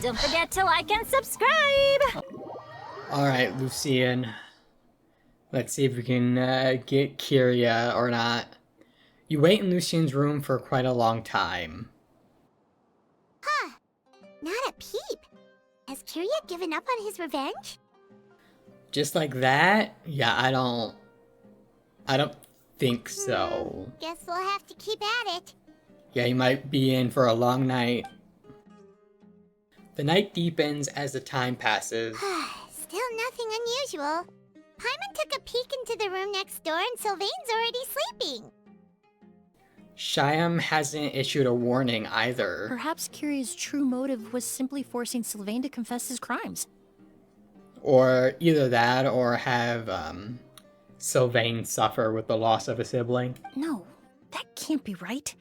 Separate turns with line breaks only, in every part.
Don't forget to like and subscribe!
Alright, Lucian. Let's see if we can get Kyria or not. You wait in Lucian's room for quite a long time.
Huh. Not a peep. Has Kyria given up on his revenge?
Just like that? Yeah, I don't think so.
Guess we'll have to keep at it.
Yeah, he might be in for a long night. The night deepens as the time passes.
Still nothing unusual. Paimon took a peek into the room next door and Sylvain's already sleeping.
Shyam hasn't issued a warning either.
Perhaps Kyria's true motive was simply forcing Sylvain to confess his crimes.
Or either that, or have Sylvain suffer with the loss of a sibling.
No, that can't be right.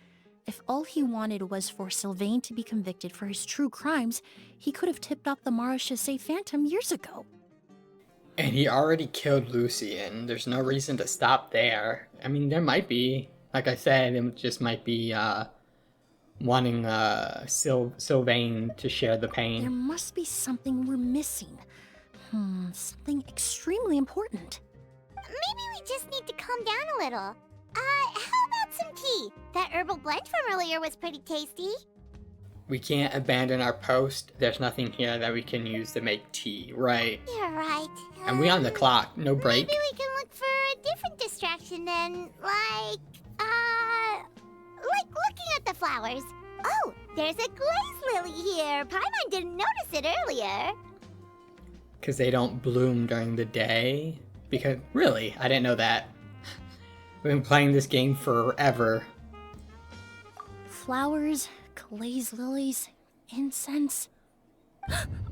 If all he wanted was for Sylvain to be convicted for his true crimes, he could have tipped off the Marechaussee Phantom years ago.
And he already killed Lucian. There's no reason to stop there. I mean, there might be. Like I said, it just might be wanting Sylvain to share the pain.
There must be something we're missing. Something extremely important.
Maybe we just need to calm down a little. How about some tea? That herbal blend from earlier was pretty tasty.
We can't abandon our post. There's nothing here that we can use to make tea, right?
You're right.
And we on the clock, no break.
Maybe we can look for a different distraction then, like looking at the flowers. Oh, there's a glaze lily here. Paimon didn't notice it earlier.
Because they don't bloom during the day? Because, really, I didn't know that. We've been playing this game forever.
Flowers, glaze lilies, incense.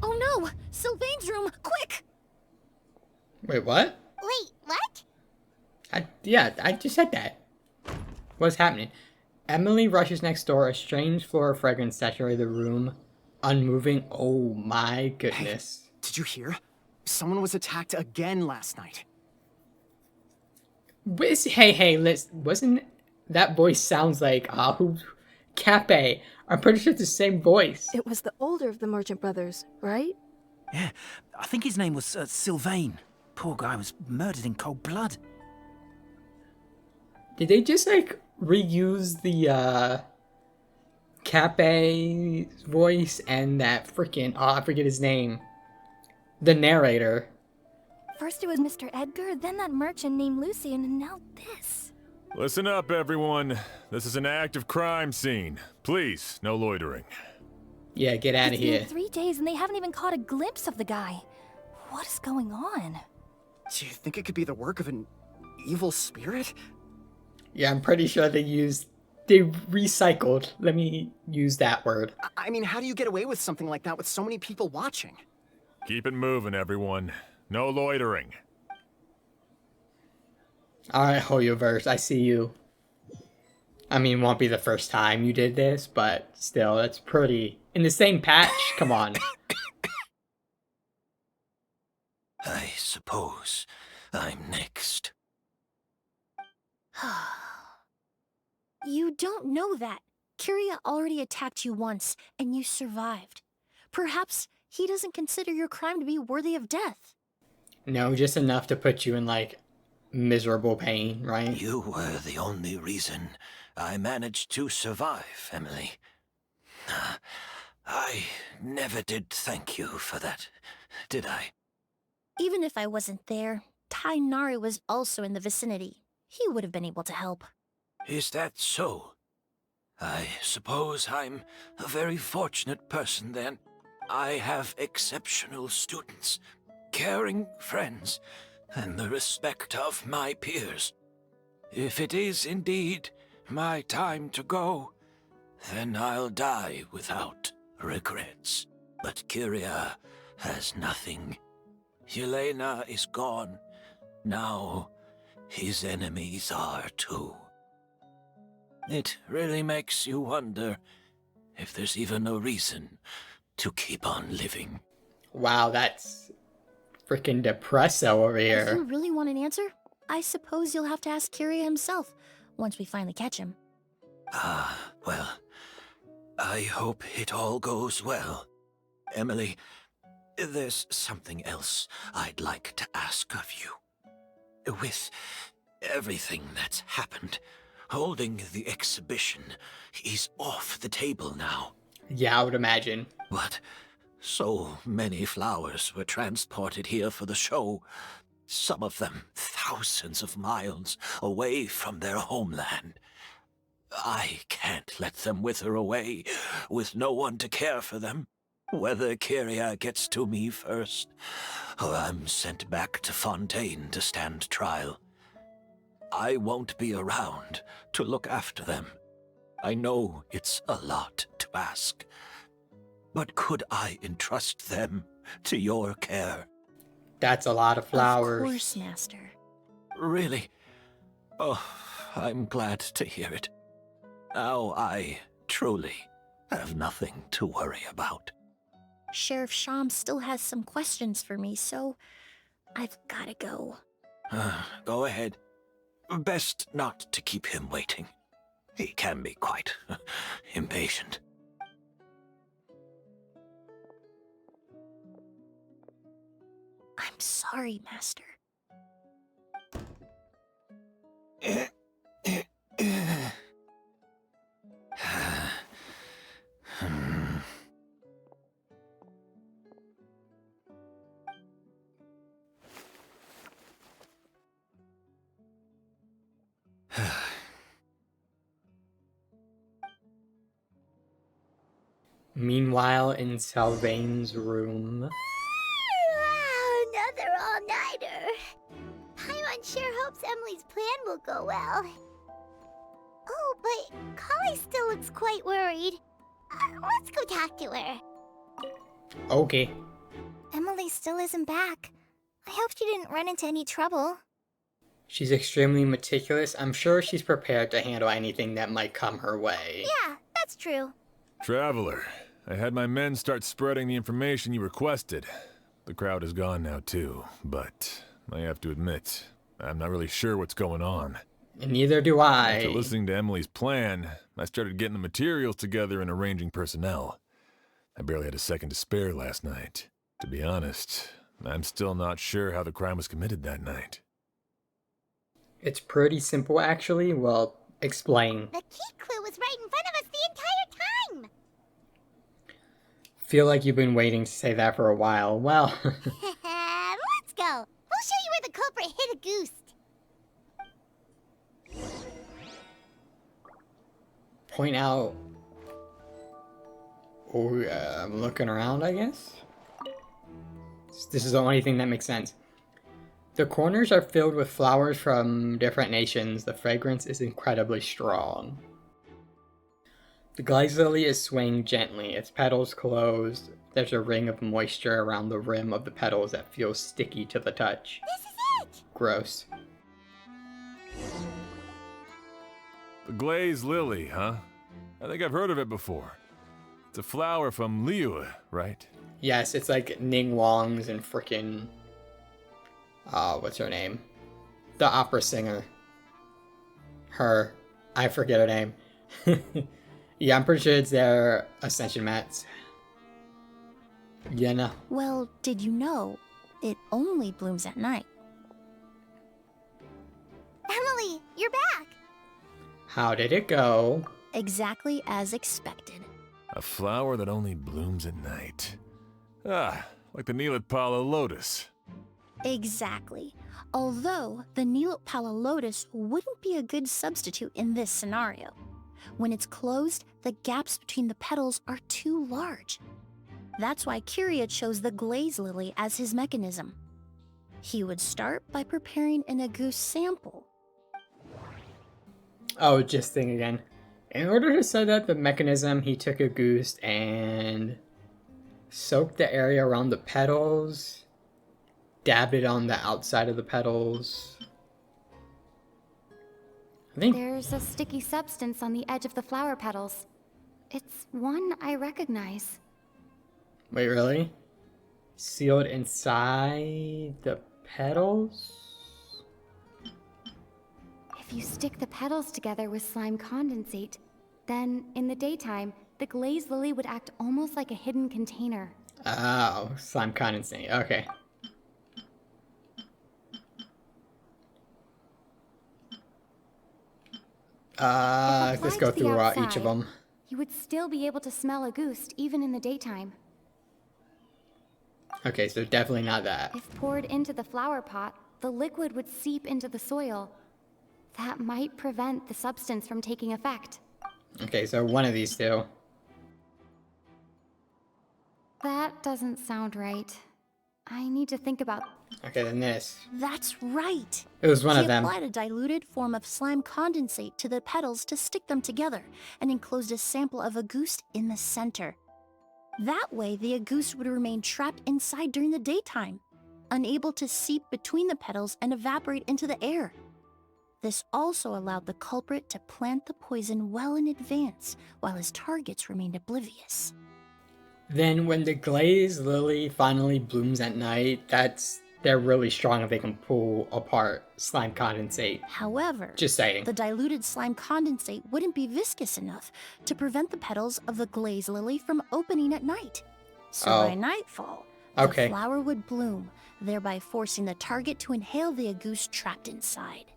Oh no! Sylvain's room! Quick!
Wait, what?
Wait, what?
I just said that. What's happening? Emilie rushes next door, a strange floral fragrance saturated the room. Unmoving. Oh my goodness.
Hey, did you hear? Someone was attacked again last night.
Hey, wasn't that voice sounds like Cape? I'm pretty sure it's the same voice.
It was the older of the merchant brothers, right?
Yeah, I think his name was Sylvain. Poor guy was murdered in cold blood.
Did they just reuse the Cape's voice and that freaking I forget his name, the narrator?
First it was Mr. Edgar, then that merchant named Lucian, and now this.
Listen up, everyone. This is an active crime scene. Please, no loitering.
Yeah, get out of
It's
here.
been 3 days and they haven't even caught a glimpse of the guy. What is going on?
Do you think it could be the work of an evil spirit?
Yeah, I'm pretty sure they recycled. Let me use that word.
I mean, how do you get away with something like that with so many people watching?
Keep it moving, everyone. No loitering.
Alright, Hoyoverse, I see you. I mean, it won't be the first time you did this, but still, that's pretty... In the same patch? Come on.
I suppose I'm next.
You don't know that. Kyria already attacked you once, and you survived. Perhaps he doesn't consider your crime to be worthy of death.
No, just enough to put you in, miserable pain, right?
You were the only reason I managed to survive, Emilie. I never did thank you for that, did I?
Even if I wasn't there, Tainari was also in the vicinity. He would have been able to help.
Is that so? I suppose I'm a very fortunate person then. I have exceptional students, caring friends, and the respect of my peers. If it is indeed my time to go, then I'll die without regrets. But Kyria has nothing. Yelena is gone. Now his enemies are too. It really makes you wonder if there's even a reason to keep on living.
Wow, that's freaking depresso over
If you
here.
really want an answer, I suppose you'll have to ask Kyria himself, once we finally catch him.
Well, I hope it all goes well. Emilie, there's something else I'd like to ask of you. With everything that's happened, holding the exhibition is off the table now.
Yeah, I would imagine.
But so many flowers were transported here for the show, some of them thousands of miles away from their homeland. I can't let them wither away with no one to care for them. Whether Kyria gets to me first, or I'm sent back to Fontaine to stand trial, I won't be around to look after them. I know it's a lot to ask, but could I entrust them to your care?
That's a lot of flowers.
Of course, Master.
Really? Oh, I'm glad to hear it. Now I truly have nothing to worry about.
Sheriff Sham still has some questions for me, so I've gotta go.
Go ahead. Best not to keep him waiting. He can be quite impatient.
I'm sorry, Master.
Meanwhile, in Sylvain's room.
Wow, another all-nighter. Paimon sure hopes Emilie's plan will go well. Oh, but Kali still looks quite worried. Let's go talk to her.
Okay.
Emilie still isn't back. I hope she didn't run into any trouble.
She's extremely meticulous. I'm sure she's prepared to handle anything that might come her way.
Yeah, that's true.
Traveler, I had my men start spreading the information you requested. The crowd is gone now too, but I have to admit, I'm not really sure what's going on.
And neither do I.
After listening to Emily's plan, I started getting the materials together and arranging personnel. I barely had a second to spare last night. To be honest, I'm still not sure how the crime was committed that night.
It's pretty simple, actually. Well, explain.
The key clue was right in front of us the entire time.
Feel like you've been waiting to say that for a while. Well,
Let's go. We'll show you where the culprit hid a goose.
point out. Oh, I'm looking around, I guess. This is the only thing that makes sense. The corners are filled with flowers from different nations. The fragrance is incredibly strong. The glaze lily is swaying gently, its petals closed. There's a ring of moisture around the rim of the petals that feels sticky to the touch.
This is it!
Gross.
The glaze lily, huh? I think I've heard of it before. It's a flower from Liyue, right?
Yes, it's like Ning Wong's and frickin'... what's her name? The opera singer. Her. I forget her name. Yeah, I'm pretty sure it's their Ascension mats. Yeah, no.
Well, did you know it only blooms at night?
Emilie, you're back!
How did it go?
Exactly as expected.
A flower that only blooms at night. Ah, like the Neelitpala lotus.
Exactly. Although the Neelitpala lotus wouldn't be a good substitute in this scenario. When it's closed, the gaps between the petals are too large. That's why Kyria chose the glaze lily as his mechanism. He would start by preparing an agouti sample.
Oh, just think again. In order to set up the mechanism, he took a goose and soaked the area around the petals, dabbed it on the outside of the petals. I think
There's a sticky substance on the edge of the flower petals. It's one I recognize.
Wait, really? Sealed inside the petals?
If you stick the petals together with slime condensate, then in the daytime, the glaze lily would act almost like a hidden container.
Oh, slime condensate. Okay.
If
Let's
applied
go
to the
through each
outside,
of them.
you would still be able to smell a goose even in the daytime.
Okay, so definitely not that.
If poured into the flower pot, the liquid would seep into the soil. That might prevent the substance from taking effect.
Okay, so one of these two.
That doesn't sound right. I need to think about...
Okay, then this.
That's right.
It was one
He
of them.
applied a diluted form of slime condensate to the petals to stick them together and enclosed a sample of agouste in the center. That way, the agouste would remain trapped inside during the daytime, unable to seep between the petals and evaporate into the air. This also allowed the culprit to plant the poison well in advance, while his targets remained oblivious.
Then when the glazed lily finally blooms at night, they're really strong if they can pull apart slime condensate.
However,
Just saying.
the diluted slime condensate wouldn't be viscous enough to prevent the petals of the glaze lily from opening at night. So by nightfall, the flower would bloom, thereby forcing the target to inhale the agouste trapped inside.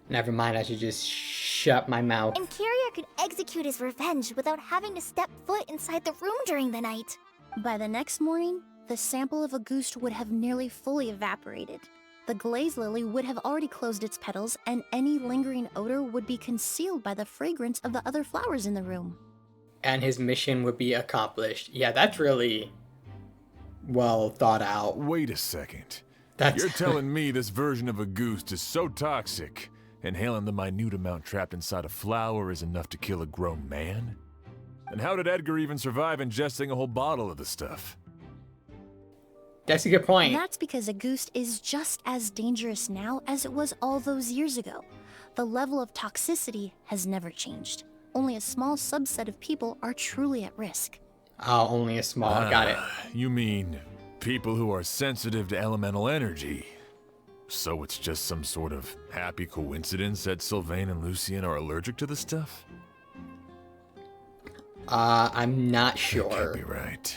Never mind, I should just shut my mouth.
And Kiria could execute his revenge without having to step foot inside the room during the night.
By the next morning, the sample of agouste would have nearly fully evaporated. The glaze lily would have already closed its petals, and any lingering odor would be concealed by the fragrance of the other flowers in the room.
And his mission would be accomplished. Yeah, that's really well thought out.
Wait a second.
That's...
You're telling me this version of agouste is so toxic, inhaling the minute amount trapped inside a flower is enough to kill a grown man? And how did Edgar even survive ingesting a whole bottle of the stuff?
That's a good point.
That's because agouste is just as dangerous now as it was all those years ago. The level of toxicity has never changed. Only a small subset of people are truly at risk.
Oh, only a small. Got it.
You mean people who are sensitive to elemental energy? So it's just some sort of happy coincidence that Sylvain and Lucien are allergic to the stuff?
I'm not
That
sure.
can't be right.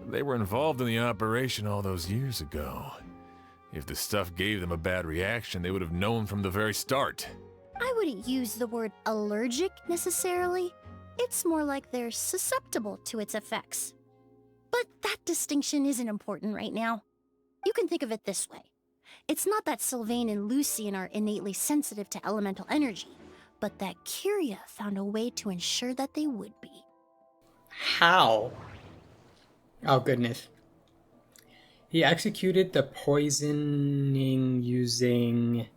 They were involved in the operation all those years ago. If the stuff gave them a bad reaction, they would have known from the very start.
I wouldn't use the word allergic necessarily. It's more like they're susceptible to its effects. But that distinction isn't important right now. You can think of it this way. It's not that Sylvain and Lucien are innately sensitive to elemental energy, but that Kiria found a way to ensure that they would be.
How? Oh, goodness. He executed the poisoning using...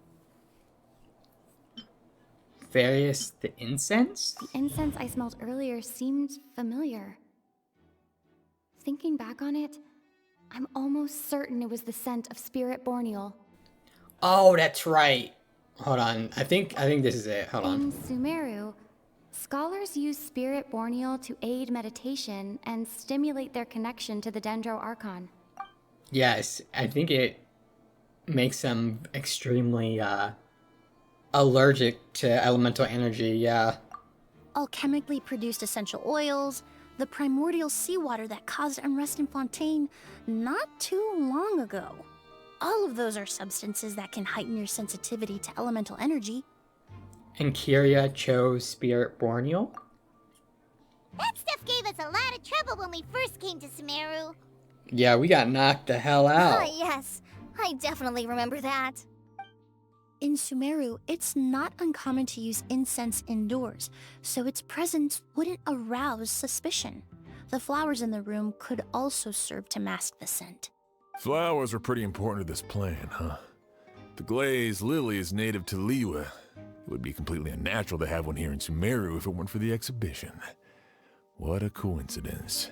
the incense?
The incense I smelled earlier seemed familiar. Thinking back on it, I'm almost certain it was the scent of spirit borneal.
Oh, that's right. Hold on. I think this is it. Hold on.
In Sumeru, scholars use spirit borneal to aid meditation and stimulate their connection to the Dendro Archon.
Yes, I think it makes them extremely allergic to elemental energy, yeah.
Alchemically produced essential oils, the primordial seawater that caused unrest in Fontaine not too long ago. All of those are substances that can heighten your sensitivity to elemental energy.
And Kiria chose Spirit Borneal?
That stuff gave us a lot of trouble when we first came to Sumeru.
Yeah, we got knocked the hell out.
Oh, yes. I definitely remember that.
In Sumeru, it's not uncommon to use incense indoors, so its presence wouldn't arouse suspicion. The flowers in the room could also serve to mask the scent.
Flowers were pretty important to this plan, huh? The glazed lily is native to Liyue. It would be completely unnatural to have one here in Sumeru if it weren't for the exhibition. What a coincidence.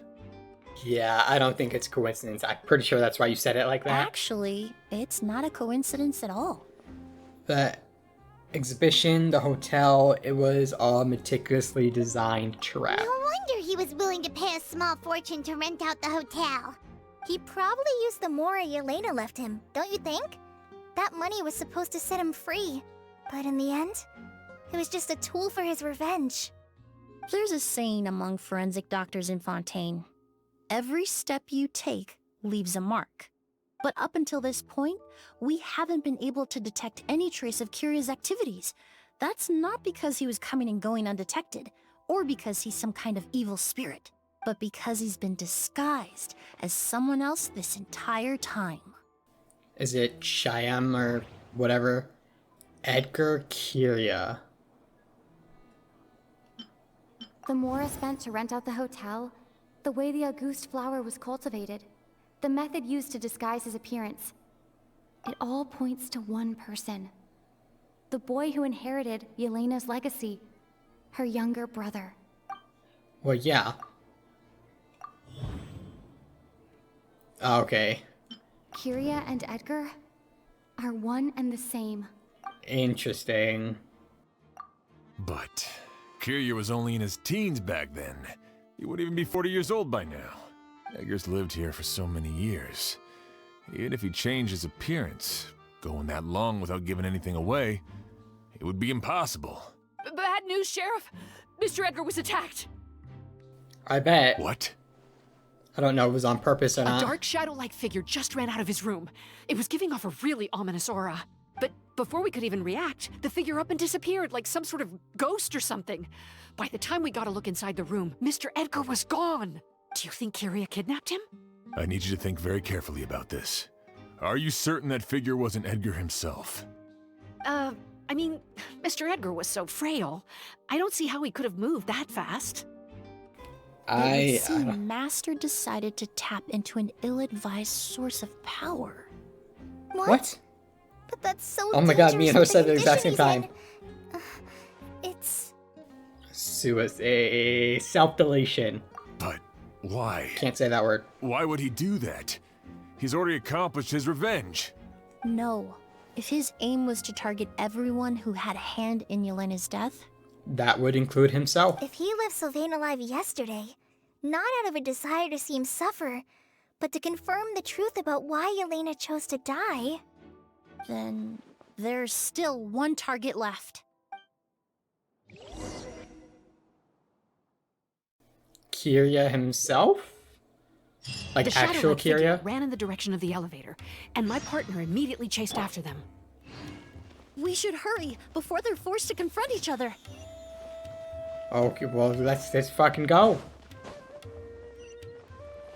Yeah, I don't think it's coincidence. I'm pretty sure that's why you said it like that.
Actually, it's not a coincidence at all.
The exhibition, the hotel, it was all meticulously designed trap.
No wonder he was willing to pay a small fortune to rent out the hotel. He probably used the Mora Elena left him, don't you think? That money was supposed to set him free. But in the end, it was just a tool for his revenge.
There's a saying among forensic doctors in Fontaine. Every step you take leaves a mark. But up until this point, we haven't been able to detect any trace of Kirya's activities. That's not because he was coming and going undetected, or because he's some kind of evil spirit, but because he's been disguised as someone else this entire time.
Is it Shyam or whatever? Edgar Kirya.
The Mora spent to rent out the hotel, the way the Auguste flower was cultivated, the method used to disguise his appearance. It all points to one person. The boy who inherited Yelena's legacy, her younger brother.
Well, yeah. Okay.
Kirya and Edgar are one and the same.
Interesting.
But Kirya was only in his teens back then. He wouldn't even be 40 years old by now. Edgar's lived here for so many years. Even if he changed his appearance, going that long without giving anything away, it would be impossible.
Bad news, Sheriff. Mr. Edgar was attacked.
I bet.
What?
I don't know if it was on purpose or
A
not.
dark shadow-like figure just ran out of his room. It was giving off a really ominous aura. But before we could even react, the figure up and disappeared like some sort of ghost or something. By the time we got a look inside the room, Mr. Edgar was gone. Do you think Kirya kidnapped him?
I need you to think very carefully about this. Are you certain that figure wasn't Edgar himself?
I mean, Mr. Edgar was so frail. I don't see how he could have moved that fast.
It would seem Master decided to tap into an ill-advised source of power.
What?
But that's so
Oh my god, me and her
dangerous
said
with
it
the
at the exact same
condition
time.
It's...
Suicide. Self-deletion.
But why?
Can't say that word.
Why would he do that? He's already accomplished his revenge.
No. If his aim was to target everyone who had a hand in Yelena's death,
That would include himself.
If he left Sylvain alive yesterday, not out of a desire to see him suffer, but to confirm the truth about why Yelena chose to die...
then there's still one target left.
Kirya himself? Like
The
actual
shadow-like figure
Kirya?
ran in the direction of the elevator, and my partner immediately chased after them.
We should hurry before they're forced to confront each other.
Okay, well, let's fucking go.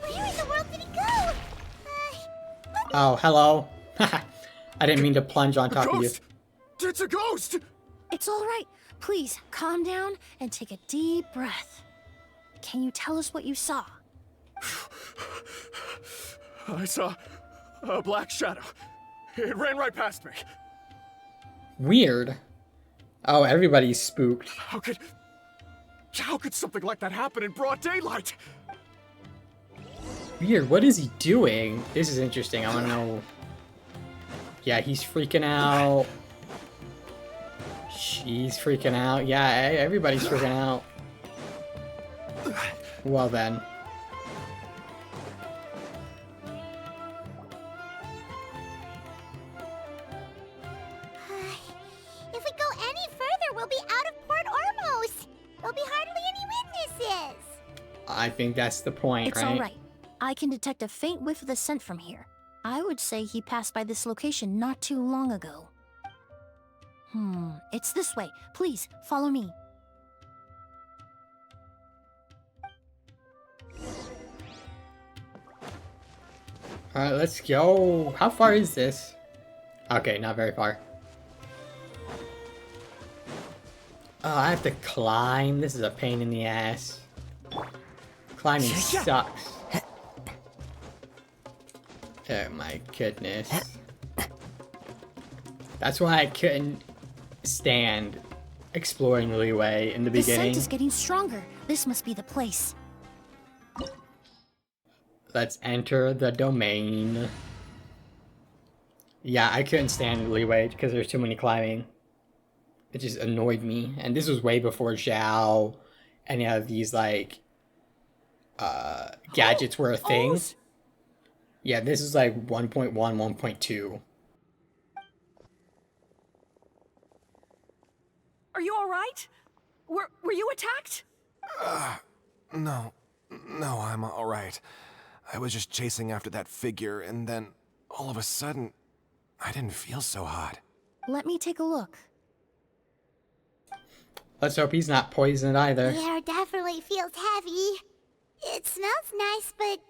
Where in the world did he go?
Oh, hello. I didn't mean to plunge on top of you.
Ghost! It's a ghost!
It's all right. Please, calm down and take a deep breath. Can you tell us what you saw?
I saw a black shadow. It ran right past me.
Weird. Oh, everybody's spooked.
How could something like that happen in broad daylight?
Weird, what is he doing? This is interesting, I wanna know. Yeah, he's freaking out. She's freaking out. Yeah, everybody's freaking out. Well then.
If we go any further, we'll be out of Port Ormos. There'll be hardly any witnesses.
I think that's the point,
It's
right?
all right. I can detect a faint whiff of the scent from here. I would say he passed by this location not too long ago. It's this way. Please, follow me.
Alright, let's go. How far is this? Okay, not very far. Oh, I have to climb. This is a pain in the ass. Climbing sucks. Oh my goodness. That's why I couldn't stand exploring Leeway in the
The
beginning.
scent is getting stronger. This must be the place.
Let's enter the domain. Yeah, I couldn't stand Leeway because there's too many climbing. It just annoyed me. And this was way before Zhao, any of these like gadgets were a thing. Yeah, this is like 1.1, 1.2.
Are you all right? Were you attacked?
No, I'm all right. I was just chasing after that figure, and then, all of a sudden, I didn't feel so hot.
Let me take a look.
Let's hope he's not poisoned either.
The air definitely feels heavy. It smells nice, but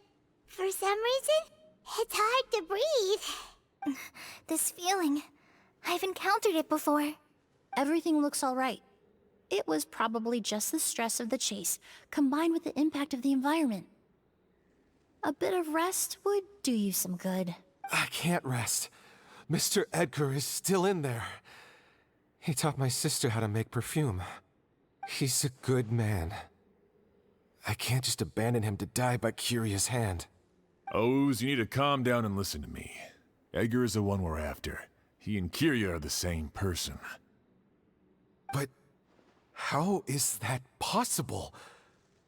for some reason, it's hard to breathe.
This feeling, I've encountered it before.
Everything looks all right. It was probably just the stress of the chase, combined with the impact of the environment. A bit of rest would do you some good.
I can't rest. Mr. Edgar is still in there. He taught my sister how to make perfume. He's a good man. I can't just abandon him to die by Curia's hand.
Oz, you need to calm down and listen to me. Edgar is the one we're after. He and Kiria are the same person.
But how is that possible?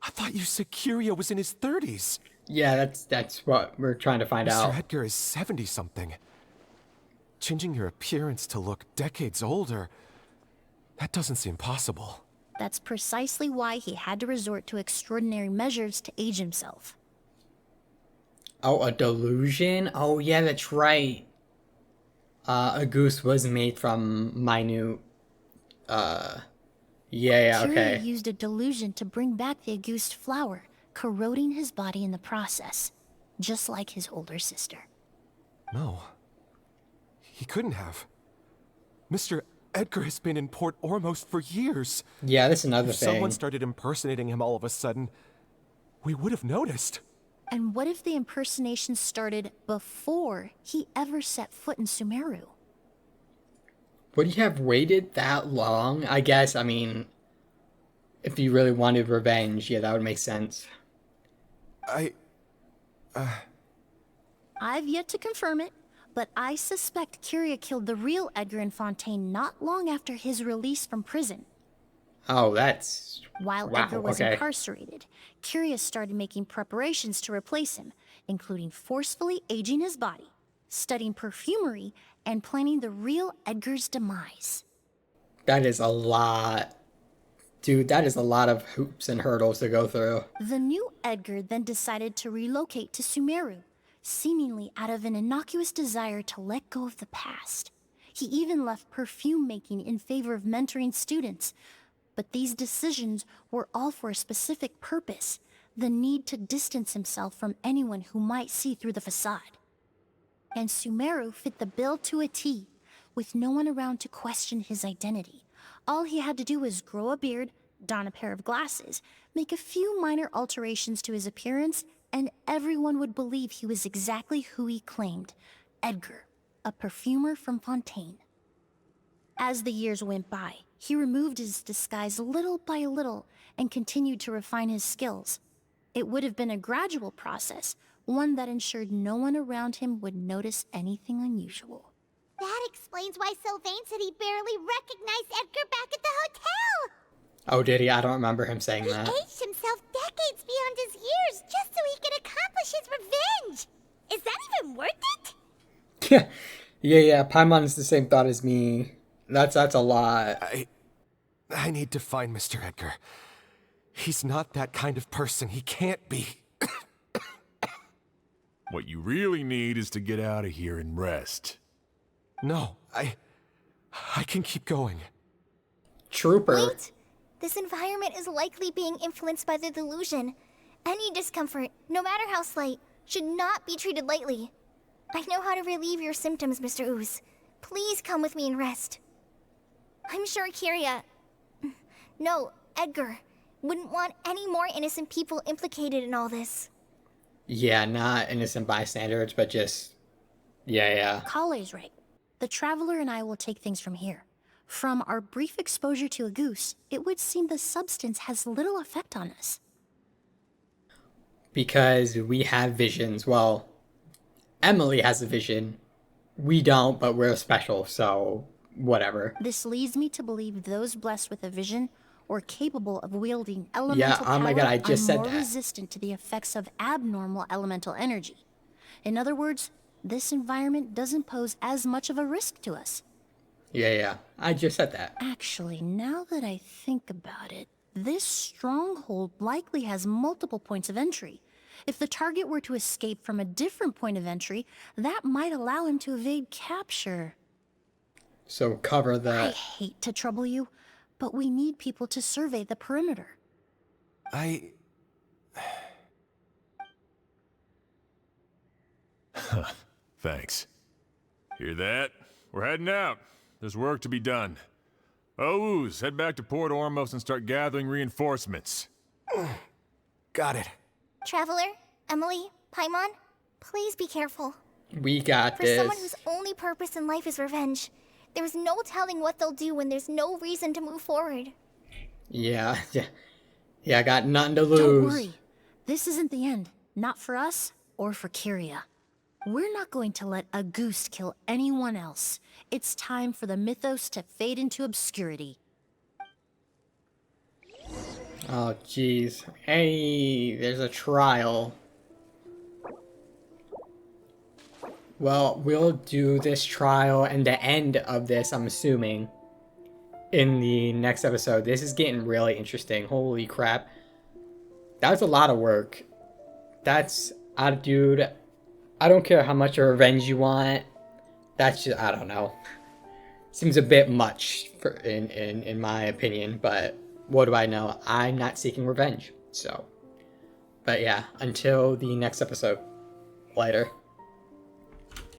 I thought you said Kiria was in his 30s.
Yeah, that's what we're trying to find out.
Mr. Edgar is 70-something. Changing your appearance to look decades older, that doesn't seem possible.
That's precisely why he had to resort to extraordinary measures to age himself.
Oh, a delusion? Oh, yeah, that's right. A goose was made from minute... Yeah, okay.
Kiria used a delusion to bring back the Auguste flower, corroding his body in the process, just like his older sister.
No. He couldn't have. Mr. Edgar has been in Port Ormos for years.
Yeah, that's another
If
thing.
someone started impersonating him all of a sudden, we would have noticed.
And what if the impersonation started before he ever set foot in Sumeru?
Would he have waited that long? I guess, I mean, if he really wanted revenge, yeah, that would make sense.
I've yet to confirm it, but I suspect Kiria killed the real Edgar Fontaine not long after his release from prison.
Oh, that's...
While
wow,
Edgar was
okay.
incarcerated, Kiria started making preparations to replace him, including forcefully aging his body, studying perfumery, and planning the real Edgar's demise.
That is a lot. Dude, that is a lot of hoops and hurdles to go through.
The new Edgar then decided to relocate to Sumeru, seemingly out of an innocuous desire to let go of the past. He even left perfume making in favor of mentoring students. But these decisions were all for a specific purpose, the need to distance himself from anyone who might see through the facade. And Sumeru fit the bill to a T, with no one around to question his identity. All he had to do was grow a beard, don a pair of glasses, make a few minor alterations to his appearance, and everyone would believe he was exactly who he claimed, Edgar, a perfumer from Fontaine. As the years went by, he removed his disguise little by little and continued to refine his skills. It would have been a gradual process, one that ensured no one around him would notice anything unusual.
That explains why Sylvain said he barely recognized Edgar back at the hotel.
Oh, did he? I don't remember him saying
He
that.
aged himself decades beyond his years just so he could accomplish his revenge. Is that even worth it?
yeah, Paimon's the same thought as me. That's a lot.
I need to find Mr. Edgar. He's not that kind of person. He can't be.
What you really need is to get out of here and rest.
No, I can keep going.
Trooper.
Wait! This environment is likely being influenced by the delusion. Any discomfort, no matter how slight, should not be treated lightly. I know how to relieve your symptoms, Mr. Ooze. Please come with me and rest. I'm sure Kiria... No, Edgar wouldn't want any more innocent people implicated in all this.
Yeah, not innocent bystanders, but just... Yeah.
Kale's right. The Traveler and I will take things from here. From our brief exposure to a goose, it would seem the substance has little effect on us.
Because we have visions. Well, Emilie has a vision. We don't, but we're special, so whatever.
This leads me to believe those blessed with a vision or capable of wielding elemental
oh my
power
God, I just
are
said
more
that.
resistant to the effects of abnormal elemental energy. In other words, this environment doesn't pose as much of a risk to us.
Yeah. I just said that.
Actually, now that I think about it, this stronghold likely has multiple points of entry. If the target were to escape from a different point of entry, that might allow him to evade capture.
So cover
I
the...
hate to trouble you, but we need people to survey the perimeter.
Thanks. Hear that? We're heading out. There's work to be done. Ooze, head back to Port Ormos and start gathering reinforcements.
Got it.
Traveler, Emilie, Paimon, please be careful.
We got
For
this.
someone whose only purpose in life is revenge, there's no telling what they'll do when there's no reason to move forward.
Yeah, I got nothing to lose.
Don't worry. This isn't the end. Not for us or for Kyria. We're not going to let a goose kill anyone else. It's time for the mythos to fade into obscurity.
Oh, jeez. Hey, there's a trial. Well, we'll do this trial and the end of this, I'm assuming, in the next episode. This is getting really interesting. Holy crap. That was a lot of work. That's... dude, I don't care how much revenge you want. That's just... I don't know. Seems a bit much, in my opinion, but what do I know? I'm not seeking revenge, so... But yeah, until the next episode. Later.